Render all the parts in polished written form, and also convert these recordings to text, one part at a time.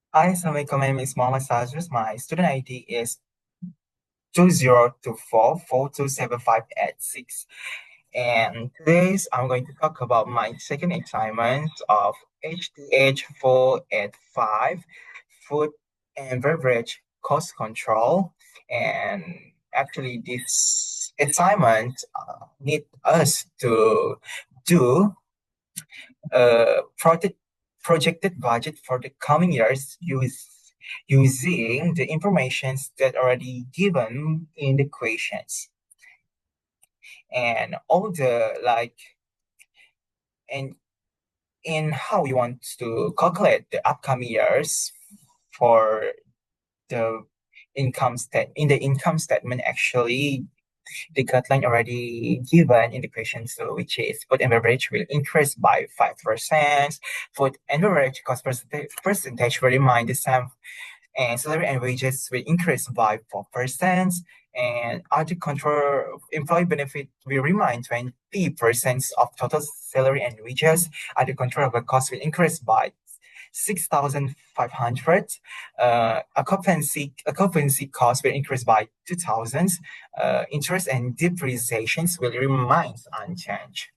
Hi, Assalamualaikum. My name is Mohammed Sajus. My student ID is 2024427586. And today I'm going to talk about my second assignment of HTH485 Food and Beverage Cost Control. And actually, this assignment need us to do project projected budget for the coming years using the information that already given in the questions and all the like and in how you want to calculate the upcoming years for the income statement. Actually, the guideline already given in the question, so which is food and beverage will increase by 5%. Food and beverage cost percentage will remain the same, and salary and wages will increase by 4%. And other control employee benefit will remain 20% of total salary and wages. Other controllable costs will increase by 6,500. Occupancy cost will increase by 2,000. Interest and depreciations will remain unchanged.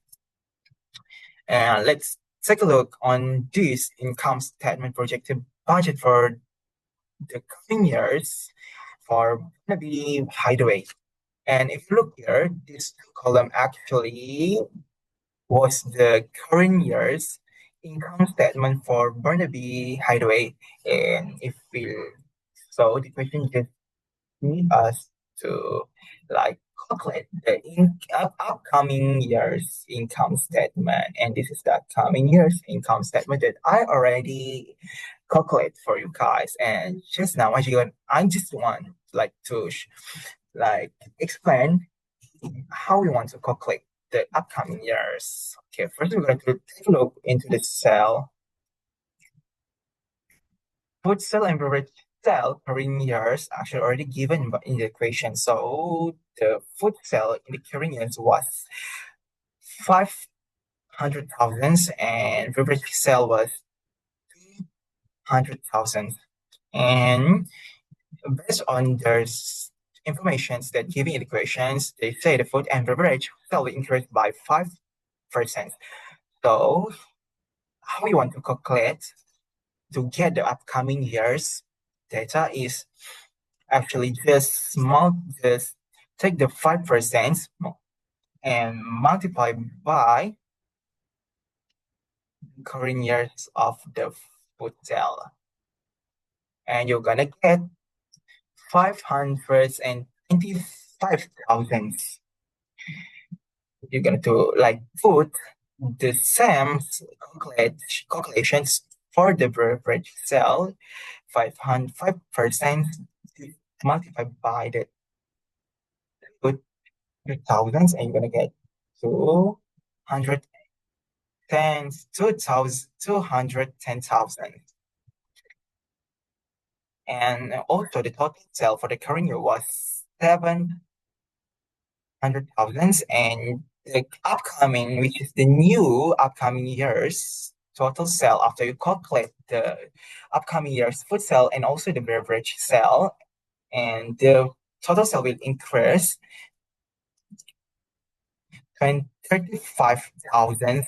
And let's take a look on this income statement projected budget for the coming years for maybe hideaway. And if you look here, this column actually was the current year's income statement for Burnaby Hideaway. And if we so the question just need us to like calculate the upcoming year's income statement. And this is the upcoming year's income statement that I already calculate for you guys. And just now, I just want like to like explain how we want to calculate the upcoming years. Okay, first we're going to take a look into the cell. Food cell and beverage cell current years actually already given in the equation. So the food cell in the current years was 500,000 and beverage cell was 200,000. And based on there's informations that giving equations, they say the food and beverage cell will increase by 5%. So how you want to calculate to get the upcoming years data is actually just take the 5% and multiply by current years of the food cell. And you're gonna get 525,000. You're going to like put the same calculations for the beverage cell, 500% multiplied by the 2,000, and you're going to get 210,000. And also the total sale for the current year was 700,000, and the upcoming, which is the new upcoming year's total sale after you calculate the upcoming year's food sale and also the beverage sale, and the total sale will increase 35,000,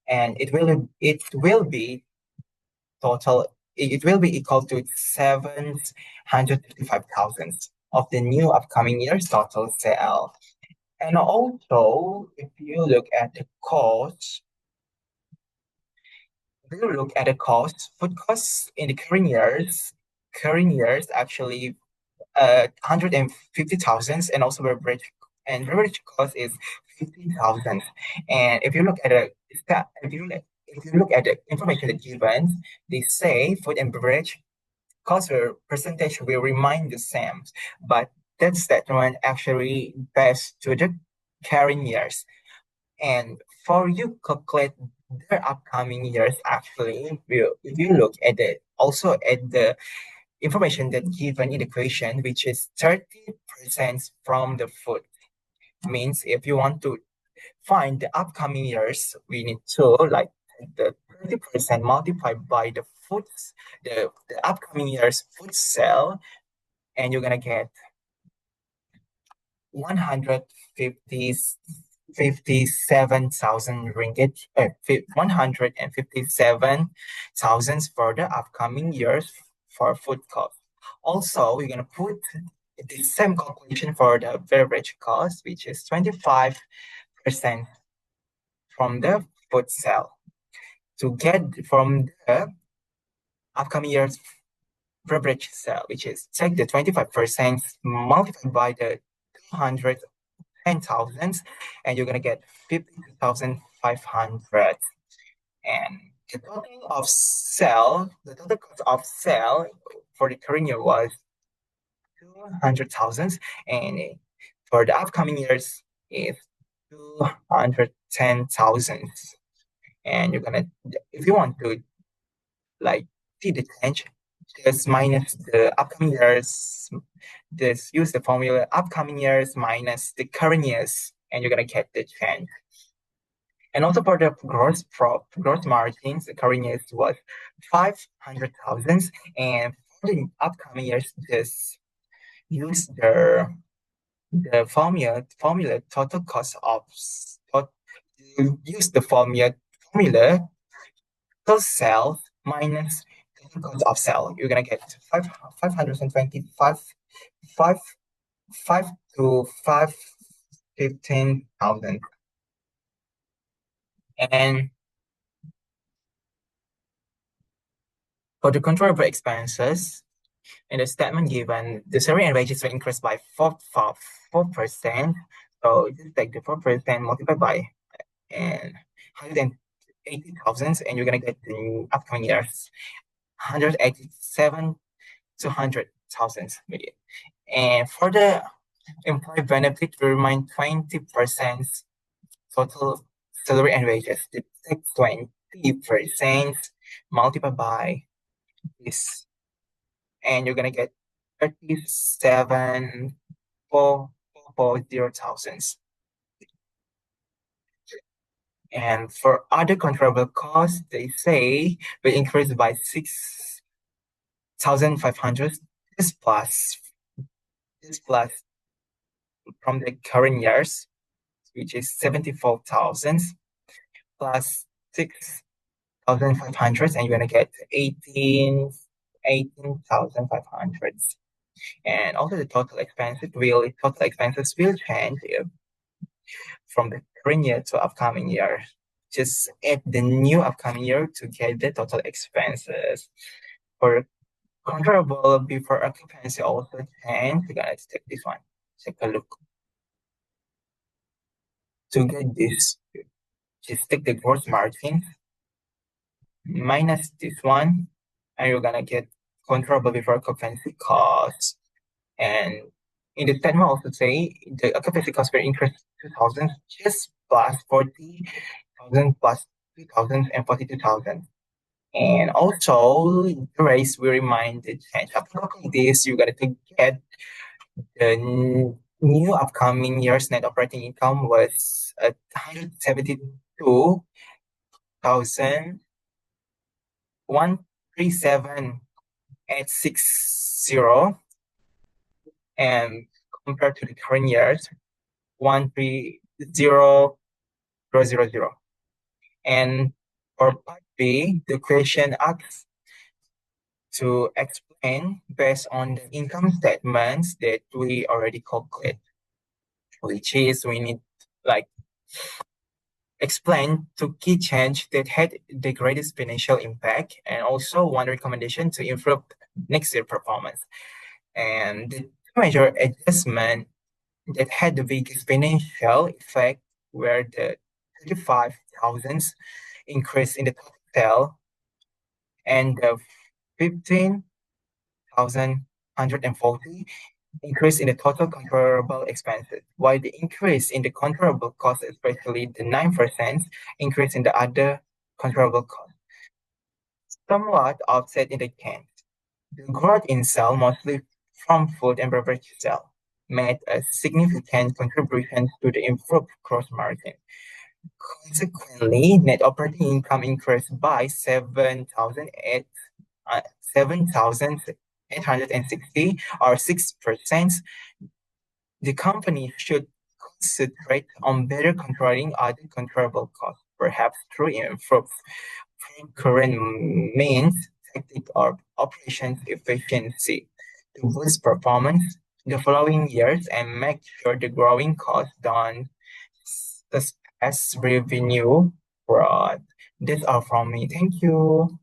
and it will be equal to 755,000 of the new upcoming year's total sale. And also, if you look at the cost, food costs in the current years actually 150,000, and also beverage cost is 50,000. And if you look at if you look at the information that given, they say food and beverage cost percentage will remain the same, but that statement actually based to the current years. And for you calculate their upcoming years, actually, if you look at the information that given in the question, which is 30% from the food, means if you want to find the upcoming years, we need to like the 20% multiplied by the upcoming year's food sale, and you're gonna get 157,000 ringgit, 157,000 for the upcoming years for food cost. Also, we're gonna put the same calculation for the beverage cost, which is 25% from the food sale. To get from the upcoming year's beverage sale, which is take the 25% multiplied by the 210,000, and you're gonna get 52,500. And the total cost of sale for the current year was 200,000, and for the upcoming years is 210,000. And you're gonna, if you want to like see the change, just minus the upcoming years, just use the formula upcoming years minus the current years, and you're gonna get the change. And also for the gross margins, the current years was 500,000, and for the upcoming years, just use the formula total cost of use the formula total sales minus total cost of sale. You're gonna get 525 5 to 515,000. And for the controllable expenses, in the statement given, the salary and wages will increase by 4%. So just take the 4% multiplied by and 180,000, and you're gonna get the upcoming years 187 to 100,000 million. And for the employee benefit, we remind 20% total salary and wages. The take 20% multiplied by this, and you're gonna get 37,440,000. And for other controllable costs, they say will increase by 6,500. This plus from the current years, which is 74,000 plus 6,500, and you're gonna get 18,500. And also the total expenses will change from the current year to upcoming year. Just add the new upcoming year to get the total expenses. For controllable before occupancy also change. We're gonna take this one. Take a look. To get this, just take the gross margin minus this one, and you're gonna get controllable before occupancy costs. And in the statement also say the occupancy cost will increase 2,000 just plus 40,000 plus 2,000 and 42,000. And also the rates will remind the change. After looking this, you got to get the new upcoming year's net operating income was 172,137,860, and compared to the current year's 130,000. And for part B, the question asks to explain based on the income statements that we already calculate, which is we need like explain two key change that had the greatest financial impact, and also one recommendation to improve next year performance. And the major adjustment that had the biggest financial effect were the 35,000 increase in the total sale and the 15,140 increase in the total controllable expenses, while the increase in the controllable costs, especially the 9% increase in the other controllable costs, somewhat offset in the gains. The growth in sale, mostly from food and beverage sale, made a significant contribution to the improved gross margin. Consequently, net operating income increased by 7,860 or 6%. The company should concentrate on better controlling other controllable costs, perhaps through improved current means, tactic, or operations efficiency to boost performance in the following years and make sure the growing costs don't surpass revenue growth. That's all from me. Thank you.